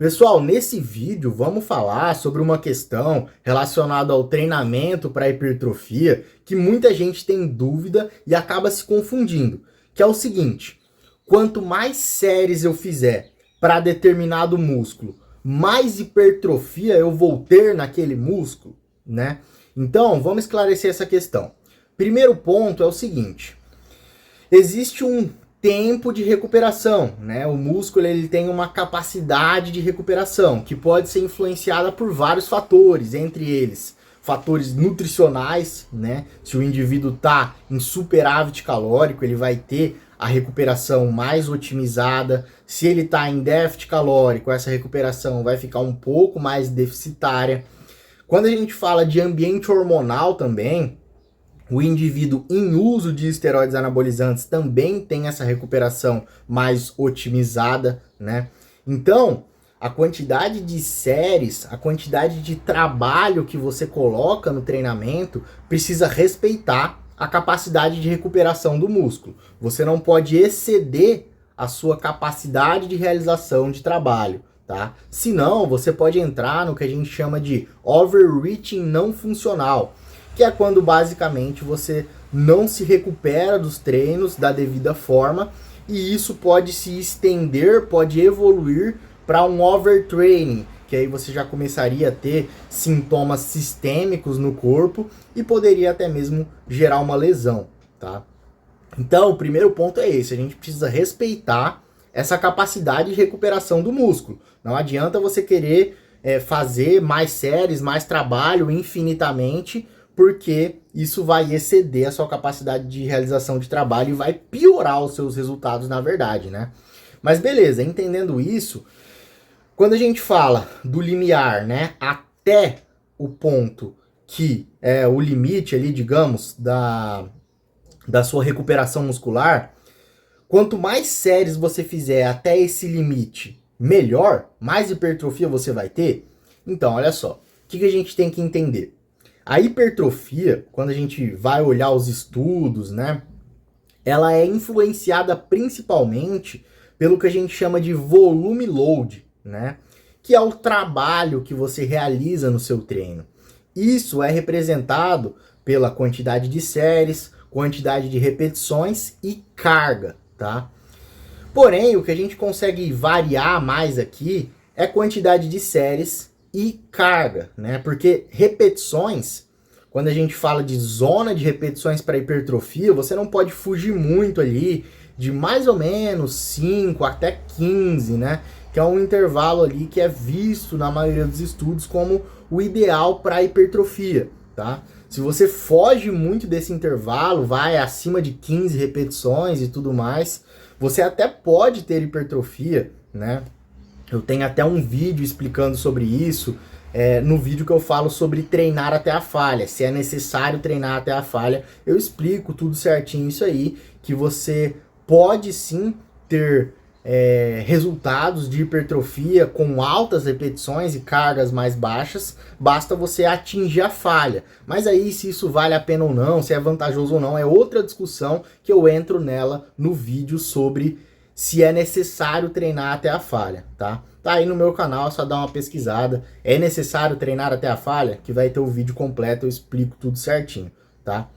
Pessoal, nesse vídeo vamos falar sobre uma questão relacionada ao treinamento para hipertrofia que muita gente tem dúvida e acaba se confundindo, que é o seguinte: quanto mais séries eu fizer para determinado músculo, mais hipertrofia eu vou ter naquele músculo, né? Então, vamos esclarecer essa questão. Primeiro ponto é o seguinte: existe um tempo de recuperação, né? O músculo ele tem uma capacidade de recuperação que pode ser influenciada por vários fatores, entre eles fatores nutricionais, né? Se o indivíduo está em superávit calórico, ele vai ter a recuperação mais otimizada. Se ele está em déficit calórico, essa recuperação vai ficar um pouco mais deficitária. Quando a gente fala de ambiente hormonal também, o indivíduo em uso de esteroides anabolizantes também tem essa recuperação mais otimizada, né? Então, a quantidade de séries, a quantidade de trabalho que você coloca no treinamento precisa respeitar a capacidade de recuperação do músculo. Você não pode exceder a sua capacidade de realização de trabalho, tá? Senão, você pode entrar no que a gente chama de overreaching não funcional, que é quando basicamente você não se recupera dos treinos da devida forma, e isso pode se estender, pode evoluir para um overtraining, que aí você já começaria a ter sintomas sistêmicos no corpo e poderia até mesmo gerar uma lesão, tá? Então, o primeiro ponto é esse: a gente precisa respeitar essa capacidade de recuperação do músculo. Não adianta você querer fazer mais séries, mais trabalho infinitamente, porque isso vai exceder a sua capacidade de realização de trabalho e vai piorar os seus resultados, na verdade, né? Mas beleza, entendendo isso, quando a gente fala do limiar, né, até o ponto que é o limite ali, digamos, da sua recuperação muscular, quanto mais séries você fizer até esse limite, melhor, mais hipertrofia você vai ter. Então, olha só, o que a gente tem que entender? A hipertrofia, quando a gente vai olhar os estudos, né, ela é influenciada principalmente pelo que a gente chama de volume load, né, que é o trabalho que você realiza no seu treino. Isso é representado pela quantidade de séries, quantidade de repetições e carga, tá? Porém, o que a gente consegue variar mais aqui é quantidade de séries e carga, né? Porque repetições, quando a gente fala de zona de repetições para hipertrofia, você não pode fugir muito ali de mais ou menos 5 até 15, né? Que é um intervalo ali que é visto na maioria dos estudos como o ideal para hipertrofia, tá? Se você foge muito desse intervalo, vai acima de 15 repetições e tudo mais, você até pode ter hipertrofia, né? Eu tenho até um vídeo explicando sobre isso, no vídeo que eu falo sobre treinar até a falha, se é necessário treinar até a falha, eu explico tudo certinho isso aí, que você pode sim ter resultados de hipertrofia com altas repetições e cargas mais baixas, basta você atingir a falha. Mas aí, se isso vale a pena ou não, se é vantajoso ou não, é outra discussão que eu entro nela no vídeo sobre se é necessário treinar até a falha, tá? Tá aí no meu canal, é só dar uma pesquisada. É necessário treinar até a falha? Que vai ter o vídeo completo, eu explico tudo certinho, tá?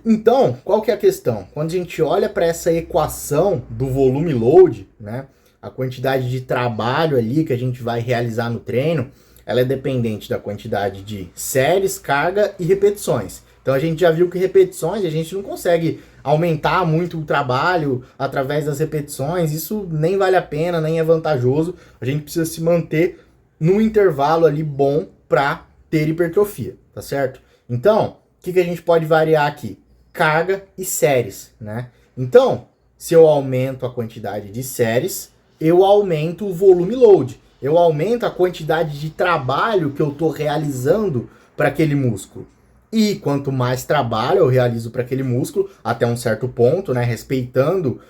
Então, qual que é a questão? Quando a gente olha para essa equação do volume load, né, a quantidade de trabalho ali que a gente vai realizar no treino, ela é dependente da quantidade de séries, carga e repetições. Então a gente já viu que repetições, a gente não consegue aumentar muito o trabalho através das repetições, isso nem vale a pena, nem é vantajoso. A gente precisa se manter num intervalo ali bom para ter hipertrofia, tá certo? Então, o que a gente pode variar aqui? Carga e séries, né? Então, se eu aumento a quantidade de séries, eu aumento o volume load. Eu aumento a quantidade de trabalho que eu estou realizando para aquele músculo. E quanto mais trabalho eu realizo para aquele músculo, até um certo ponto, né, respeitando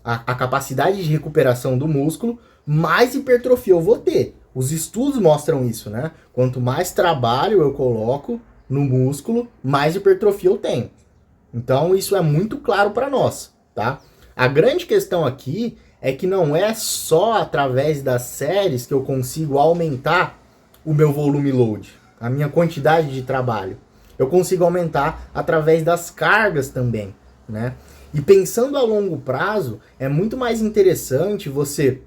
a capacidade de recuperação do músculo, mais hipertrofia eu vou ter. Os estudos mostram isso, né? Quanto mais trabalho eu coloco no músculo, mais hipertrofia eu tenho. Então isso é muito claro para nós, tá? A grande questão aqui é que não é só através das séries que eu consigo aumentar o meu volume load, a minha quantidade de trabalho. Eu consigo aumentar através das cargas também, né? E pensando a longo prazo, é muito mais interessante você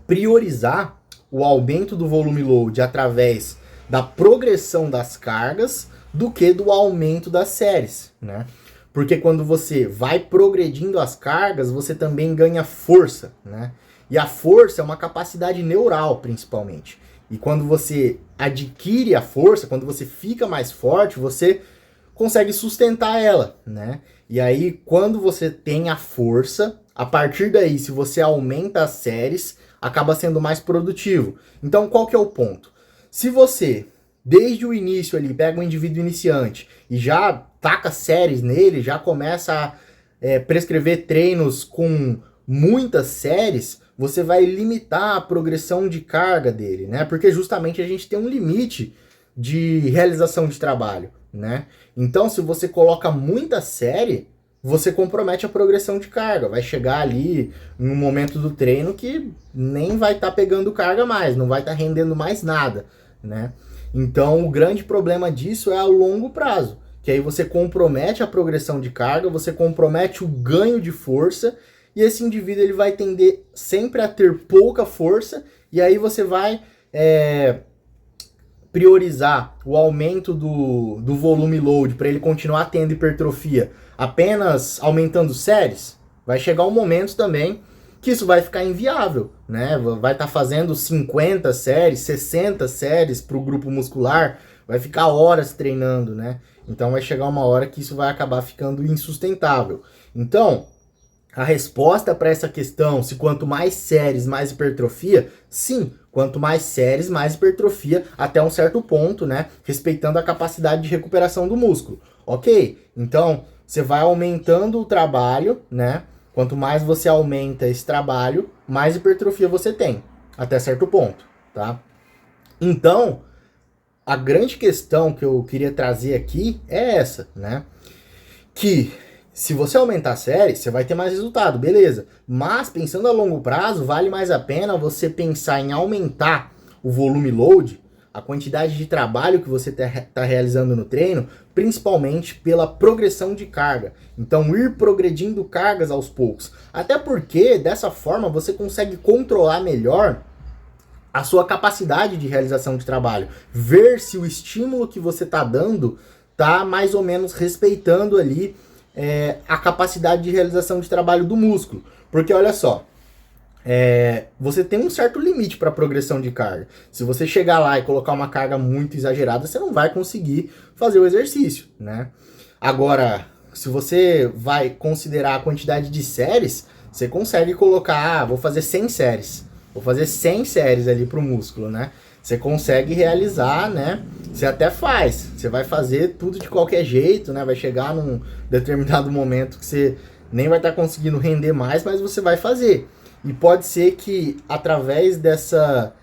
priorizar o aumento do volume load através da progressão das cargas do que do aumento das séries, né? Porque quando você vai progredindo as cargas, você também ganha força, né? E a força é uma capacidade neural, principalmente. E quando você adquire a força, quando você fica mais forte, você consegue sustentar ela, né? E aí, quando você tem a força, a partir daí, se você aumenta as séries, acaba sendo mais produtivo. Então, qual que é o ponto? Se você, desde o início ali, pega um indivíduo iniciante e já taca séries nele, já começa a prescrever treinos com muitas séries, você vai limitar a progressão de carga dele, né? Porque justamente a gente tem um limite de realização de trabalho, né? Então, se você coloca muita série, você compromete a progressão de carga. Vai chegar ali no momento do treino que nem vai estar pegando carga mais, não vai estar rendendo mais nada, né? Então, o grande problema disso é a longo prazo, que aí você compromete a progressão de carga, você compromete o ganho de força, e esse indivíduo ele vai tender sempre a ter pouca força, e aí você vai priorizar o aumento do volume load para ele continuar tendo hipertrofia apenas aumentando séries. Vai chegar um momento também que isso vai ficar inviável, né? Vai estar fazendo 50 séries, 60 séries para o grupo muscular, vai ficar horas treinando, né? Então vai chegar uma hora que isso vai acabar ficando insustentável. Então, a resposta para essa questão, se quanto mais séries, mais hipertrofia, sim, quanto mais séries, mais hipertrofia, até um certo ponto, né? Respeitando a capacidade de recuperação do músculo. Ok? Então, você vai aumentando o trabalho, né? Quanto mais você aumenta esse trabalho, mais hipertrofia você tem, até certo ponto, tá? Então, a grande questão que eu queria trazer aqui é essa, né? Que se você aumentar a série, você vai ter mais resultado, beleza. Mas pensando a longo prazo, vale mais a pena você pensar em aumentar o volume load, a quantidade de trabalho que você está realizando no treino, principalmente pela progressão de carga. Então, ir progredindo cargas aos poucos. Até porque, dessa forma, você consegue controlar melhor a sua capacidade de realização de trabalho. Ver se o estímulo que você está dando está mais ou menos respeitando ali a capacidade de realização de trabalho do músculo. Porque olha só, você tem um certo limite para progressão de carga. Se você chegar lá e colocar uma carga muito exagerada, você não vai conseguir fazer o exercício, né? Agora, se você vai considerar a quantidade de séries, você consegue colocar, vou fazer 100 séries. Vou fazer 100 séries ali pro músculo, né? Você consegue realizar, né? Você até faz. Você vai fazer tudo de qualquer jeito, né? Vai chegar num determinado momento que você nem vai estar conseguindo render mais, mas você vai fazer. E pode ser que através dessa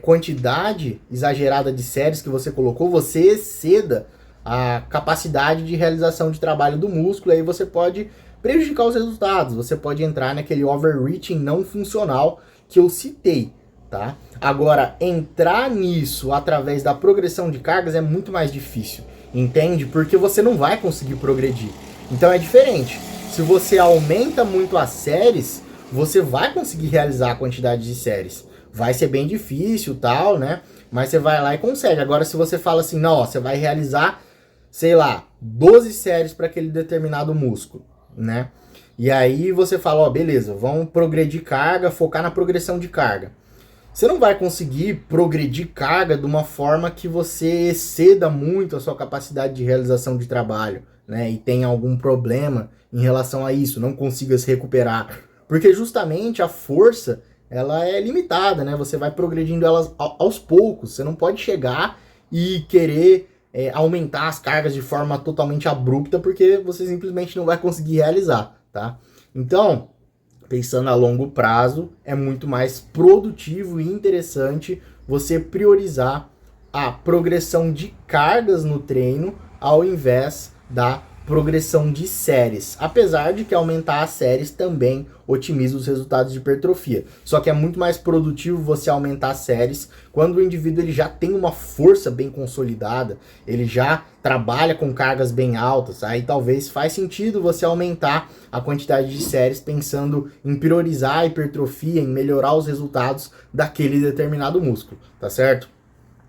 quantidade exagerada de séries que você colocou, você exceda a capacidade de realização de trabalho do músculo. Aí você pode prejudicar os resultados. Você pode entrar naquele overreaching não funcional que eu citei, tá? Agora, entrar nisso através da progressão de cargas é muito mais difícil, entende? Porque você não vai conseguir progredir. Então é diferente. Se você aumenta muito as séries, você vai conseguir realizar a quantidade de séries. Vai ser bem difícil, tal, né? Mas você vai lá e consegue. Agora, se você fala assim, não, ó, você vai realizar, sei lá, 12 séries para aquele determinado músculo, né? E aí você fala, ó, beleza, vamos progredir carga, focar na progressão de carga. Você não vai conseguir progredir carga de uma forma que você exceda muito a sua capacidade de realização de trabalho, né? E tenha algum problema em relação a isso, não consiga se recuperar. Porque justamente a força, ela é limitada, né? Você vai progredindo elas aos poucos. Você não pode chegar e querer aumentar as cargas de forma totalmente abrupta, porque você simplesmente não vai conseguir realizar, tá? Então, pensando a longo prazo, é muito mais produtivo e interessante você priorizar a progressão de cargas no treino ao invés da progressão de séries, apesar de que aumentar as séries também otimiza os resultados de hipertrofia. Só que é muito mais produtivo você aumentar as séries quando o indivíduo ele já tem uma força bem consolidada, ele já trabalha com cargas bem altas, aí talvez faz sentido você aumentar a quantidade de séries pensando em priorizar a hipertrofia, em melhorar os resultados daquele determinado músculo, tá certo?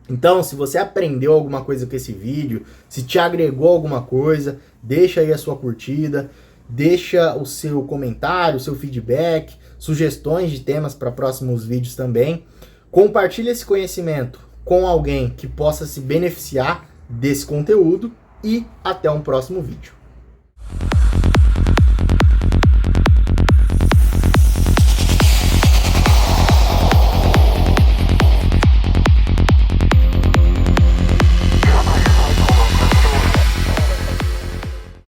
Então, se você aprendeu alguma coisa com esse vídeo, se te agregou alguma coisa, deixa aí a sua curtida, deixa o seu comentário, o seu feedback, sugestões de temas para próximos vídeos também. Compartilhe esse conhecimento com alguém que possa se beneficiar desse conteúdo e até um próximo vídeo.